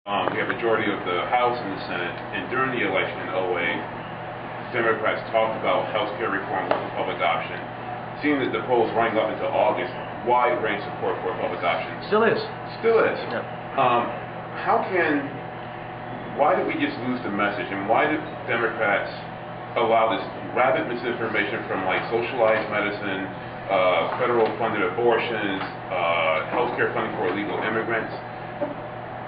We have a majority of the House and the Senate, and during the election in 2008, Democrats talked about health care reform with a public option. Seeing that the polls running up into August, wide range support for a public option. Still is. Still is. Yep. Why did we just lose the message, and why did Democrats allow this rapid misinformation from like socialized medicine, federal funded abortions, health care funding for illegal immigrants?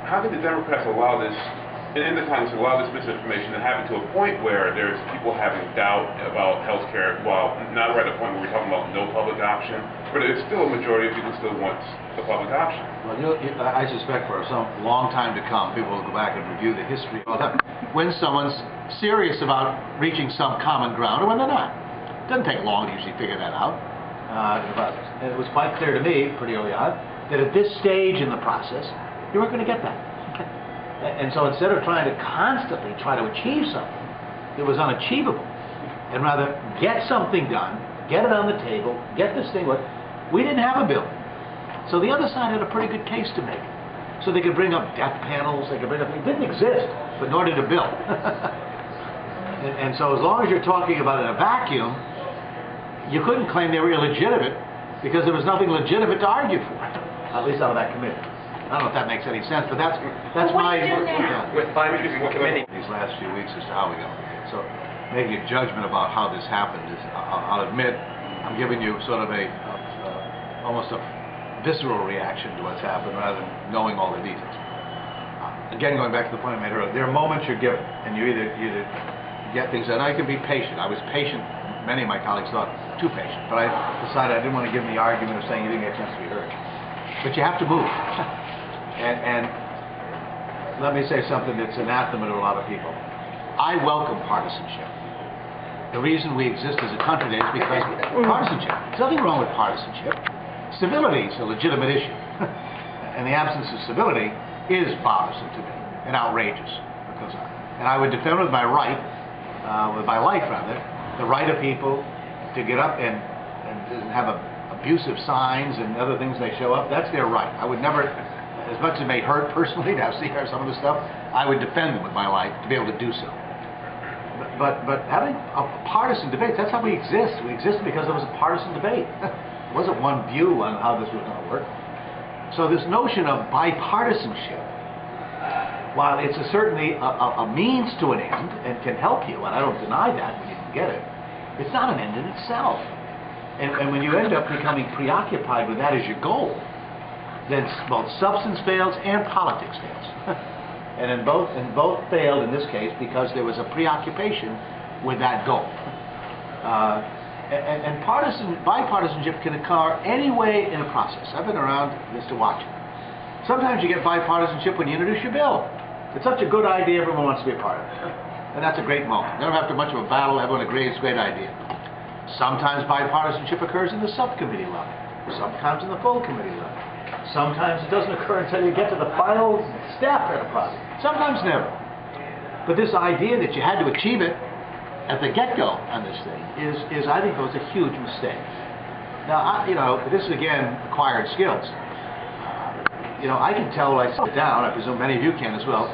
How did the Democrats allow this, and in the Congress, allow this misinformation to happen to a point where there's people having doubt about health care, while not right at a point where we're talking about no public option, but it's still a majority of people still want a public option? Well, I suspect for some long time to come, people will go back and review the history of that. When someone's serious about reaching some common ground, or when they're not. It doesn't take long to usually figure that out. It was quite clear to me, pretty early on, that at this stage in the process, you weren't going to get that. And so instead of trying to constantly try to achieve something that was unachievable, and rather get something done, get it on the table, get this thing, we didn't have a bill. So the other side had a pretty good case to make. So they could bring up death panels, they could bring up, it didn't exist, but nor did a bill. and so as long as you're talking about it in a vacuum, you couldn't claim they were illegitimate because there was nothing legitimate to argue for, at least out of that committee. I don't know if that makes any sense, but that's my... With 5 years in committee. These last few weeks as to how we go. So making a judgment about how this happened is, I'll admit, I'm giving you sort of almost a visceral reaction to what's happened rather than knowing all the details. Again, going back to the point I made earlier, there are moments you're given, and you either get things done. I can be patient. I was patient. Many of my colleagues thought too patient, but I decided I didn't want to give them the argument of saying you didn't get a chance to be heard. But you have to move. And let me say something that's anathema to a lot of people. I welcome partisanship. The reason we exist as a country today is because partisanship. There's nothing wrong with partisanship. Civility is a legitimate issue. And the absence of civility is bothersome to me and outrageous. And I would defend with my right, with my life rather, the right of people to get up and have abusive signs and other things they show up. That's their right. I would never, as much as it may hurt personally to see some of this stuff, I would defend them with my life to be able to do so. But having a partisan debate, that's how we exist. We exist because there was a partisan debate. There wasn't one view on how this was going to work. So this notion of bipartisanship, while it's certainly a means to an end and can help you, and I don't deny that when you can get it, it's not an end in itself. And when you end up becoming preoccupied with that as your goal, then both substance fails and politics fails. And both failed in this case because there was a preoccupation with that goal. And bipartisanship can occur any way in a process. I've been around this to watch it. Sometimes you get bipartisanship when you introduce your bill. It's such a good idea, everyone wants to be a part of it. And that's a great moment. Never after much of a battle, everyone agrees it's a great idea. Sometimes bipartisanship occurs in the subcommittee level. Sometimes in the full committee level. Sometimes it doesn't occur until you get to the final step in a project. Sometimes never. But this idea that you had to achieve it at the get-go on this thing is I think, was a huge mistake. Now, this is again acquired skills. I can tell when I sit down, I presume many of you can as well.